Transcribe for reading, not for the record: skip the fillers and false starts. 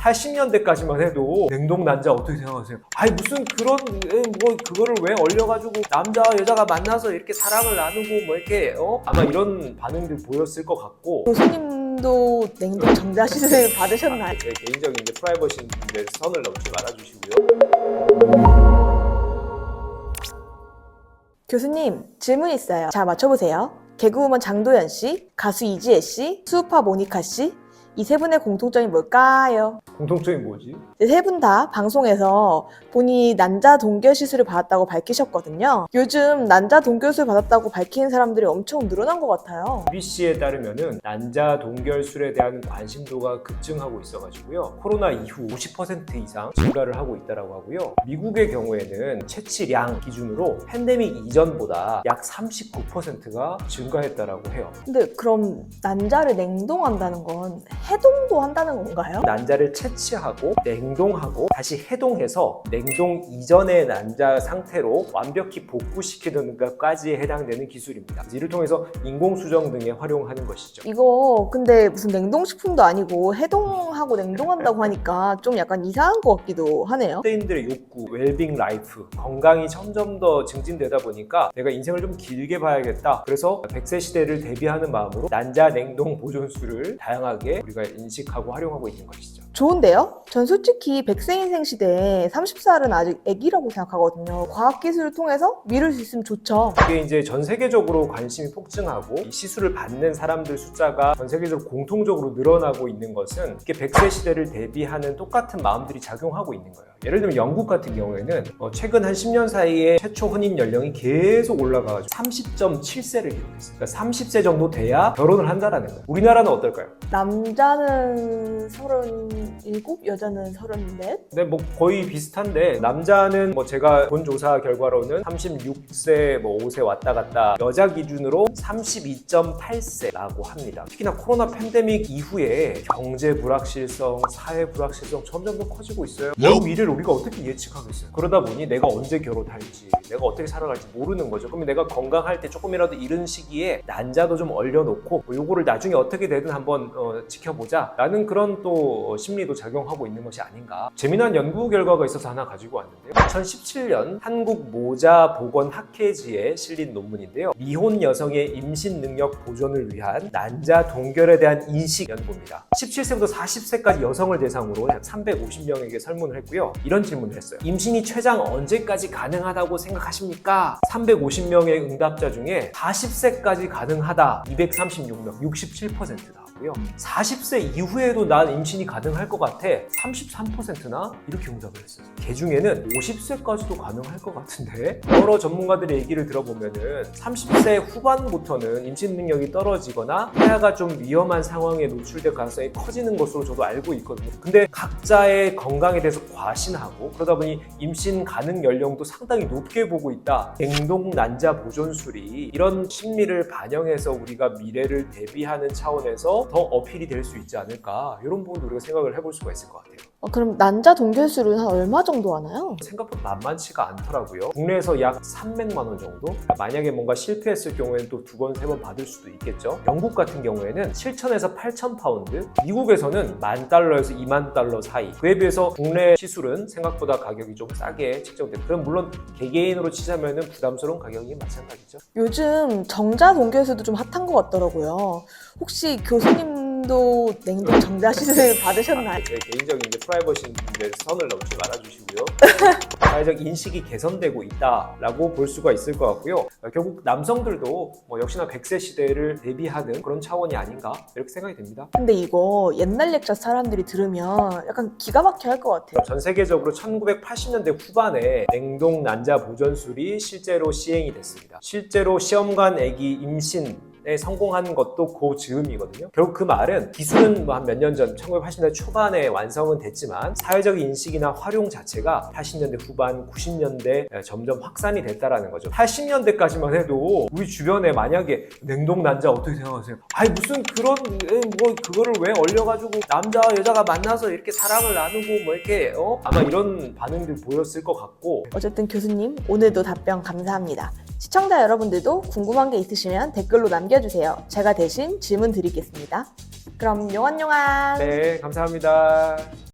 80년대까지만 해도 냉동 난자 어떻게 생각하세요? 아니 무슨 그런 뭐 그거를 왜 얼려가지고 남자와 여자가 만나서 이렇게 사랑을 나누고 뭐 이렇게 아마 이런 반응들 보였을 것 같고. 교수님도 냉동 전자시술 받으셨나요? 제 개인적인 이제 프라이버시 문제에 선을 넘지 말아주시고요. 교수님, 질문 있어요. 자, 맞춰보세요. 개그우먼 장도연 씨, 가수 이지혜 씨, 수우파 모니카 씨, 이 세 분의 공통점이 뭘까요? 공통점이 뭐지? 세 분 다 방송에서 본인이 난자 동결 시술을 받았다고 밝히셨거든요. 요즘 난자 동결 수술 받았다고 밝히는 사람들이 엄청 늘어난 것 같아요. BBC에 따르면은 난자 동결술에 대한 관심도가 급증하고 있어가지고요. 코로나 이후 50% 이상 증가를 하고 있다라고 하고요. 미국의 경우에는 채취량 기준으로 팬데믹 이전보다 약 39%가 증가했다라고 해요. 근데 그럼 난자를 냉동한다는 건 해동도 한다는 건가요? 난자를 채취하고 냉동하고 다시 해동해서 냉동 이전의 난자 상태로 완벽히 복구시키는 것까지 해당되는 기술입니다. 이를 통해서 인공수정 등에 활용하는 것이죠. 이거 근데 무슨 냉동식품도 아니고 해동하고 냉동한다고 하니까 좀 약간 이상한 것 같기도 하네요. 현대인들의 욕구, 웰빙 라이프, 건강이 점점 더 증진되다 보니까 내가 인생을 좀 길게 봐야겠다. 그래서 100세 시대를 대비하는 마음으로 난자 냉동 보존술을 다양하게 우리가 인식하고 활용하고 있는 것이죠. 좋은데요? 전 솔직히 100세 인생 시대에 30살은 아직 애기라고 생각하거든요. 과학기술을 통해서 미룰 수 있으면 좋죠. 이게 이제 전 세계적으로 관심이 폭증하고 이 시술을 받는 사람들 숫자가 전 세계적으로 공통적으로 늘어나고 있는 것은 이게 100세 시대를 대비하는 똑같은 마음들이 작용하고 있는 거예요. 예를 들면 영국 같은 경우에는 최근 한 10년 사이에 최초 혼인 연령이 계속 올라가가지고 30.7세를 기록했어요. 그러니까 30세 정도 돼야 결혼을 한다라는 거예요. 우리나라는 어떨까요? 남자는 37, 여자는 34? 네, 뭐 거의 비슷한데 남자는 뭐 제가 본 조사 결과로는 36세, 뭐 5세 왔다 갔다 여자 기준으로 32.8세라고 합니다. 특히나 코로나 팬데믹 이후에 경제 불확실성, 사회 불확실성 점점 더 커지고 있어요. 그 미래를 우리가 어떻게 예측하겠어요? 그러다 보니 내가 언제 결혼할지, 내가 어떻게 살아갈지 모르는 거죠. 그러면 내가 건강할 때 조금이라도 이른 시기에 난자도 좀 얼려놓고 요거를 나중에 어떻게 되든 한번 지켜보자 라는 그런 또 심리도 작용하고 있는 것이 아닌가. 재미난 연구 결과가 있어서 하나 가지고 왔는데요. 2017년 한국 모자 보건 학회지에 실린 논문인데요. 미혼 여성의 임신 능력 보존을 위한 난자 동결에 대한 인식 연구입니다. 17세부터 40세까지 여성을 대상으로 약 350명에게 설문을 했고요. 이런 질문을 했어요. 임신이 최장 언제까지 가능하다고 생각하십니까? 350명의 응답자 중에 40세까지 가능하다 236명, 67%다. 40세 이후에도 난 임신이 가능할 것 같아 33%나 이렇게 응답을 했어요. 그 중에는 50세까지도 가능할 것 같은데 여러 전문가들의 얘기를 들어보면은 30세 후반부터는 임신 능력이 떨어지거나 태아가 좀 위험한 상황에 노출될 가능성이 커지는 것으로 저도 알고 있거든요. 근데 각자의 건강에 대해서 과신하고 그러다 보니 임신 가능 연령도 상당히 높게 보고 있다. 냉동 난자 보존술이 이런 심리를 반영해서 우리가 미래를 대비하는 차원에서 더 어필이 될 수 있지 않을까, 이런 부분도 우리가 생각을 해볼 수가 있을 것 같아요. 그럼 난자 동결술은 한 얼마 정도 하나요? 생각보다 만만치가 않더라고요. 국내에서 약 300만 원 정도? 만약에 뭔가 실패했을 경우에는 또 2번, 3번 받을 수도 있겠죠. 영국 같은 경우에는 7,000에서 8,000 파운드, 미국에서는 $10,000에서 $20,000 사이. 그에 비해서 국내 시술은 생각보다 가격이 좀 싸게 책정돼요. 그럼 물론 개개인으로 치자면 부담스러운 가격이 마찬가지죠. 요즘 정자 동결술도 좀 핫한 것 같더라고요. 혹시 교수님도 냉동 전자시술 받으셨나요? 제 개인적인 이제 프라이버시 문제에 선을 넘지 말아주시고요. 사회적 인식이 개선되고 있다라고 볼 수가 있을 것 같고요. 결국 남성들도 뭐 역시나 100세 시대를 대비하는 그런 차원이 아닌가 이렇게 생각이 됩니다. 근데 이거 옛날 렉처 사람들이 들으면 약간 기가 막혀 할 것 같아요. 전 세계적으로 1980년대 후반에 냉동 난자 보존술이 실제로 시행이 됐습니다. 실제로 시험관 아기 임신 성공한 것도 그 즈음이거든요. 결국 그 말은 기술은 한 몇 년 전 1980년대 초반에 완성은 됐지만 사회적 인식이나 활용 자체가 80년대 후반, 90년대 점점 확산이 됐다라는 거죠. 80년대까지만 해도 우리 주변에 만약에 냉동 난자 어떻게 생각하세요? 아니 무슨 그런 뭐 그거를 왜 얼려가지고 남자와 여자가 만나서 이렇게 사랑을 나누고 뭐 이렇게 아마 이런 반응들 보였을 것 같고. 어쨌든 교수님 오늘도 답변 감사합니다. 시청자 여러분들도 궁금한 게 있으시면 댓글로 남겨주세요. 제가 대신 질문 드리겠습니다. 그럼 용안용안. 네, 감사합니다.